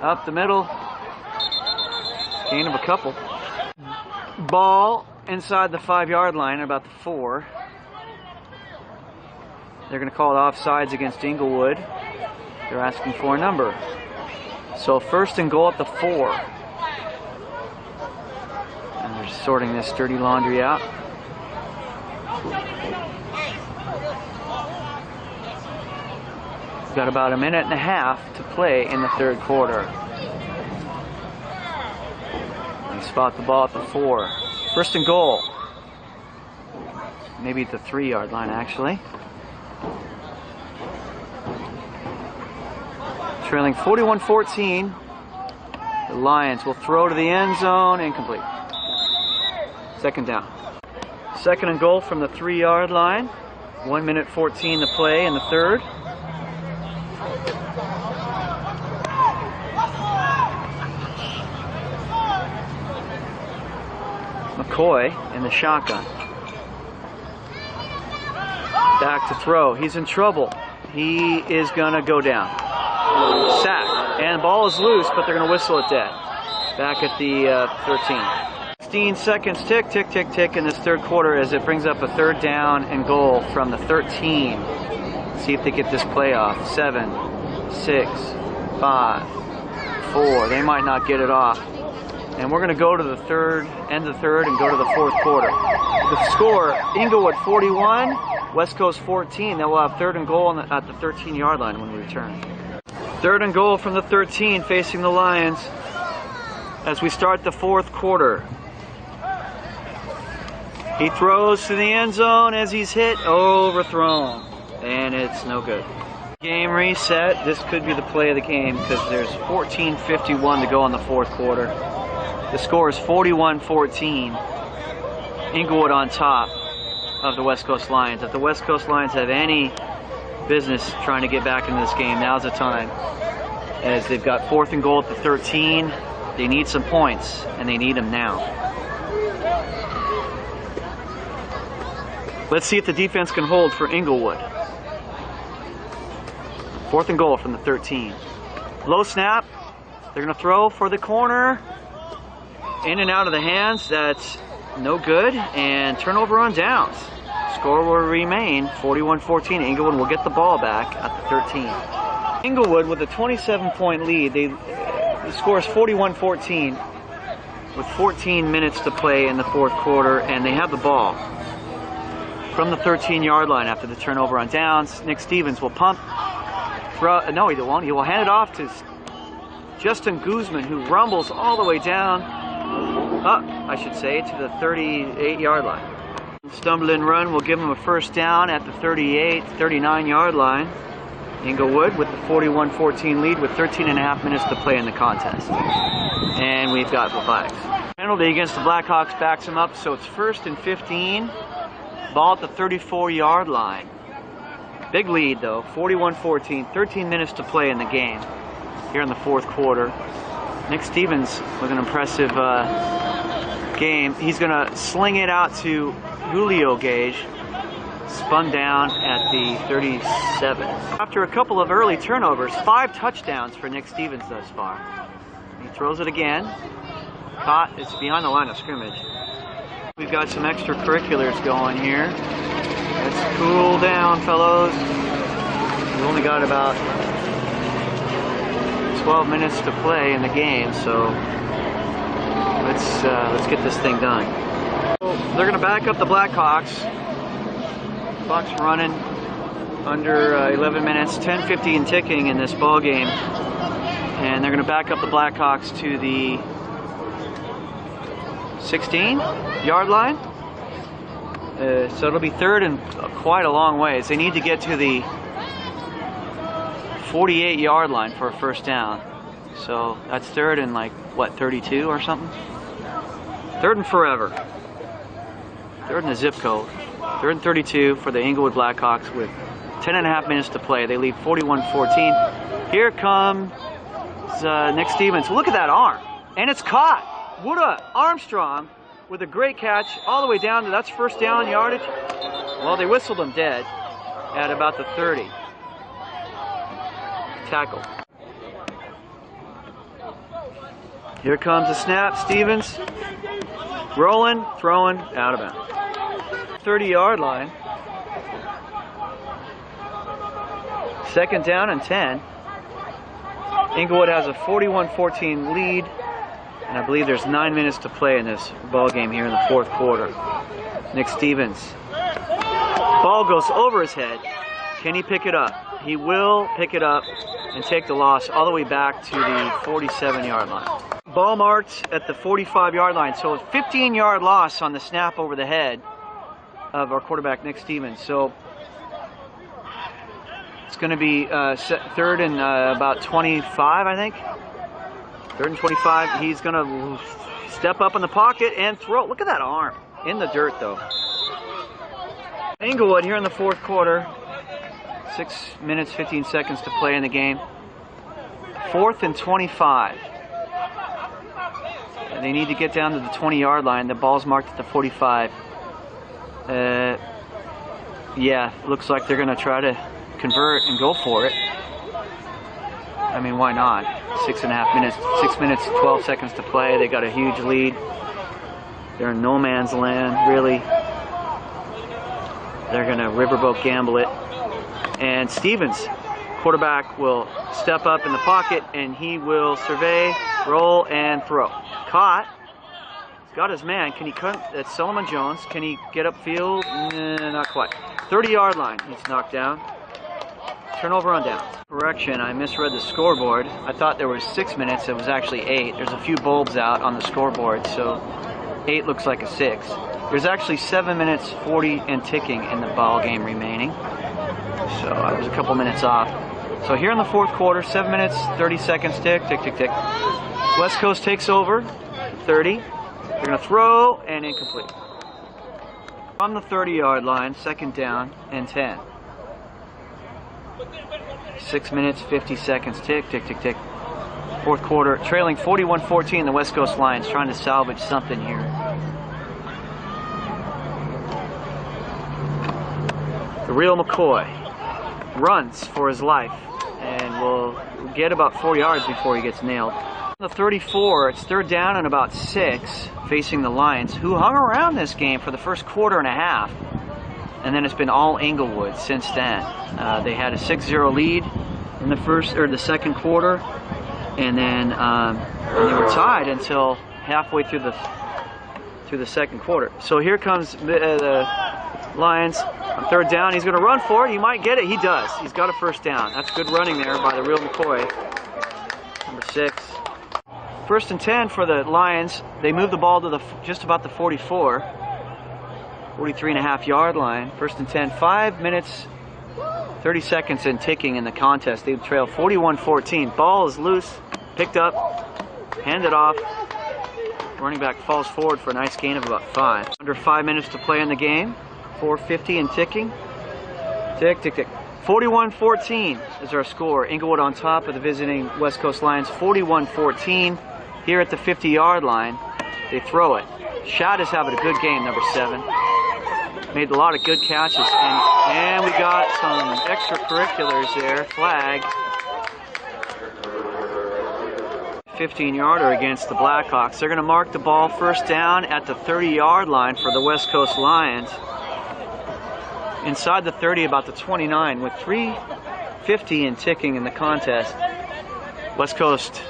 Up the middle. Gain of a couple. Ball inside the 5-yard line, about the 4. They're going to call it offsides against Inglewood. They're asking for a number. So 1st and goal at the 4. And they're sorting this dirty laundry out. We've got about a minute and a half to play in the third quarter. We spot the ball at the 4. First and goal. Maybe at the 3-yard line, actually. Trailing 41-14. The Lions will throw to the end zone. Incomplete. Second down. Second and goal from the 3-yard line. 1 minute 14 to play in the third. McCoy in the shotgun. Back to throw. He's in trouble. He is going to go down. Sack. And the ball is loose, but they're going to whistle it dead. Back at the 13. 16 seconds tick, tick, tick, tick in this third quarter as it brings up a third down and goal from the 13. See if they get this play off. 7, 6, 5, 4. They might not get it off. And we're going to go to the third, end of the third, and go to the fourth quarter. The score, Inglewood 41, West Coast 14. Then we'll have third and goal at the 13-yard line when we return. Third and goal from the 13 facing the Lions as we start the fourth quarter. He throws to the end zone as he's hit, overthrown, and it's no good. Game reset. This could be the play of the game because there's 14:51 to go in the fourth quarter. The score is 41-14. Inglewood on top of the West Coast Lions. If the West Coast Lions have any business trying to get back into this game, now's the time. As they've got fourth and goal at the 13, they need some points, and they need them now. Let's see if the defense can hold for Inglewood. Fourth and goal from the 13. Low snap. They're going to throw for the corner. In and out of the hands. That's no good. And turnover on downs. Score will remain 41-14. Inglewood will get the ball back at the 13. Inglewood with a 27-point lead. The score is 41-14 with 14 minutes to play in the fourth quarter, and they have the ball from the 13-yard line after the turnover on downs. Nic Stephens will pump. No, he won't. He will hand it off to Justin Guzman, who rumbles all the way down, I should say, to the 38-yard line. Stumble and run will give him a first down at the 39-yard line. Inglewood with the 41-14 lead with 13.5 minutes to play in the contest. And we've got the flags. Penalty against the Blackhawks backs him up, so it's first and 15. Ball at the 34-yard line. Big lead though, 41-14, 13 minutes to play in the game here in the fourth quarter. Nic Stephens with an impressive game. He's going to sling it out to Julio Gage, spun down at the 37. After a couple of early turnovers, 5 touchdowns for Nic Stephens thus far. He throws it again. Caught, it's behind the line of scrimmage. We've got some extracurriculars going here. Let's cool down, fellows. We've only got about 12 minutes to play in the game, so let's get this thing done. They're going to back up the Blackhawks. Clock's running under 11 minutes, 10:50 and ticking in this ball game, and they're going to back up the Blackhawks to the 16-yard line. So it'll be third and quite a long ways. They need to get to the 48-yard line for a first down. So that's third and like, what, 32 or something? Third and forever. Third in the zip code. Third and 32 for the Inglewood Blackhawks with 10.5 minutes to play. They lead 41-14. Here comes Nic Stephens. Look at that arm. And it's caught. Wooda Armstrong with a great catch all the way down to, that's first down yardage. Well, they whistled him dead at about the 30. Tackle. Here comes the snap. Stephens rolling, throwing, out of bounds. 30-yard line. Second down and 10. Inglewood has a 41-14 lead. And I believe there's 9 minutes to play in this ball game here in the fourth quarter. Nic Stephens. Ball goes over his head. Can he pick it up? he will pick it up and take the loss all the way back to the 47-yard line. Ball marked at the 45-yard line, so a 15-yard loss on the snap over the head of our quarterback, Nic Stephens. So it's going to be third and about 25, I think. Third and 25. He's going to step up in the pocket and throw. Look at that arm. In the dirt, though. Inglewood here in the fourth quarter. 6 minutes, 15 seconds to play in the game. 4th and 25. And they need to get down to the 20-yard line. The ball's marked at the 45. Yeah, looks like they're going to try to convert and go for it. I mean, why not? 6.5 minutes, 6 minutes, 12 seconds to play. They got a huge lead. They're in no man's land, really. They're going to riverboat gamble it. And Stephens, quarterback, will step up in the pocket and he will survey, roll, and throw. Caught. He's got his man. Can he cut? That's Solomon Jones. Can he get upfield? Not quite. 30-yard line. He's knocked down. Turnover on downs. Correction, I misread the scoreboard. I thought there was 6 minutes. It was actually 8. There's a few bulbs out on the scoreboard, so 8 looks like a 6. There's actually 7 minutes 40 and ticking in the ball game remaining. So I was a couple minutes off. So here in the fourth quarter, 7 minutes, 30 seconds, tick, tick, tick, tick. West Coast takes over, 30. They're going to throw and incomplete. On the 30-yard line, second down and 10. 6 minutes, 50 seconds, tick, tick, tick, tick. Fourth quarter, trailing 41-14, the West Coast Lions trying to salvage something here. The real McCoy runs for his life and will get about 4 yards before he gets nailed. The 34, it's third down and about 6, facing the Lions, who hung around this game for the first quarter and a half. And then it's been all Inglewood since then. They had a 6-0 lead in the second quarter, and then they were tied until halfway through the second quarter. So here comes the Lions on third down. He's going to run for it. He might get it. He does. He's got a first down. That's good running there by the real McCoy. Number 6. First and 10 for the Lions. They move the ball to just about the 44. 43.5-yard line. First and 10. 5 minutes, 30 seconds and ticking in the contest. They trail 41-14. Ball is loose. Picked up. Handed off. Running back falls forward for a nice gain of about 5. Under 5 minutes to play in the game. 4:50 and ticking. Tick, tick, tick. 41-14 is our score. Inglewood on top of the visiting West Coast Lions. 41-14. Here at the 50-yard line, they throw it. Shad is having a good game, number 7. Made a lot of good catches. And we got some extracurriculars there. Flag. 15-yarder against the Blackhawks. They're going to mark the ball first down at the 30-yard line for the West Coast Lions. Inside the 30, about the 29, with 3:50 and ticking in the contest. West Coast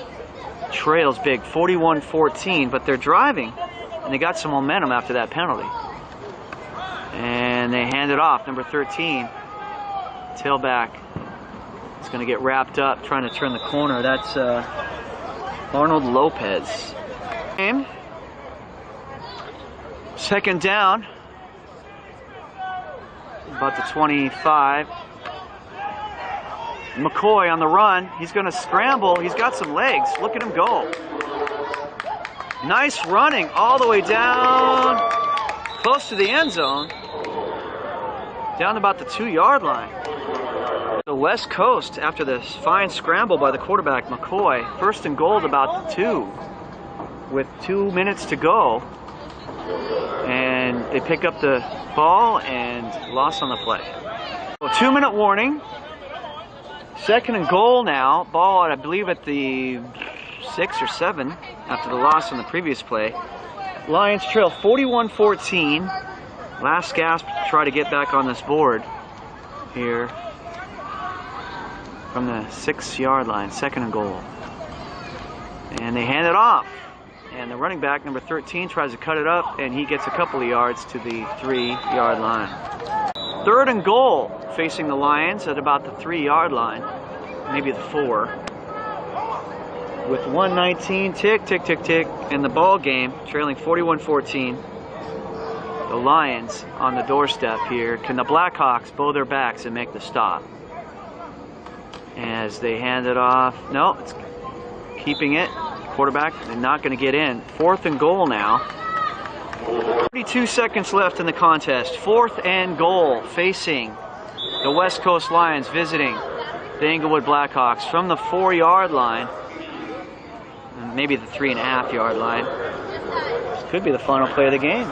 trails big, 41-14, but they're driving, and they got some momentum after that penalty. And they hand it off, number 13, tailback. It's going to get wrapped up, trying to turn the corner. That's Arnold Lopez. Second down. About the 25. McCoy on the run. He's going to scramble. He's got some legs. Look at him go. Nice running all the way down, close to the end zone. Down about the 2-yard line. The West Coast, after this fine scramble by the quarterback, McCoy, first and goal about the 2, with 2 minutes to go. And they pick up the ball and loss on the play. So 2-minute warning. Second and goal now. Ball, I believe, at the 6 or 7 after the loss on the previous play. Lions trail 41-14. Last gasp to try to get back on this board here from the 6-yard line. Second and goal. And they hand it off. And the running back, number 13, tries to cut it up, and he gets a couple of yards to the 3-yard line. Third and goal facing the Lions at about the 3-yard line, maybe the 4. With 1:19 tick, tick, tick, tick in the ball game, trailing 41-14. The Lions on the doorstep here. Can the Blackhawks bow their backs and make the stop? As they hand it off. No, it's keeping it. Quarterback, they're not going to get in. 4th and goal now. 32 seconds left in the contest. 4th and goal facing the West Coast Lions visiting the Inglewood Blackhawks from the 4-yard line. Maybe the 3.5-yard line. This could be the final play of the game.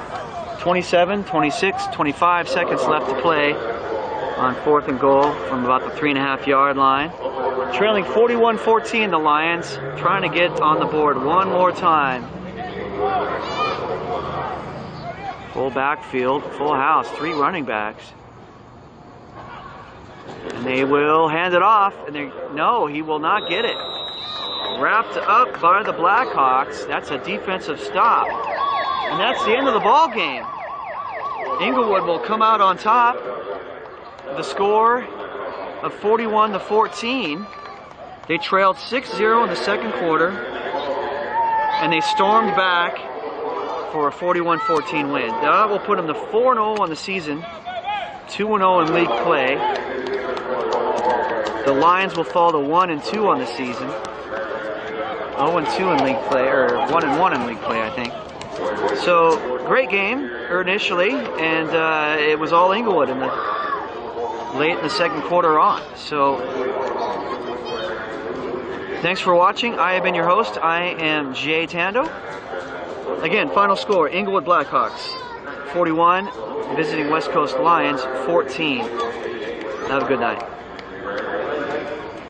27, 26, 25 seconds left to play on 4th and goal from about the 3.5-yard line. Trailing 41-14, the Lions trying to get on the board one more time. Full backfield, full house, 3 running backs. And they will hand it off, and no, he will not get it. Wrapped up by the Blackhawks. That's a defensive stop. And that's the end of the ball game. Inglewood will come out on top. The score of 41-14. They trailed 6-0 in the second quarter, and they stormed back for a 41-14 win. That will put them to 4-0 on the season, 2-0 in league play. The Lions will fall to 1-2 on the season, 0-2 in league play, or 1-1 in league play, I think. So great game initially, and it was all Inglewood in late in the second quarter on. So thanks for watching. I have been your host. I am Jay Tando. Again, final score: Inglewood Blackhawks 41, visiting West Coast Lions 14. Have a good night.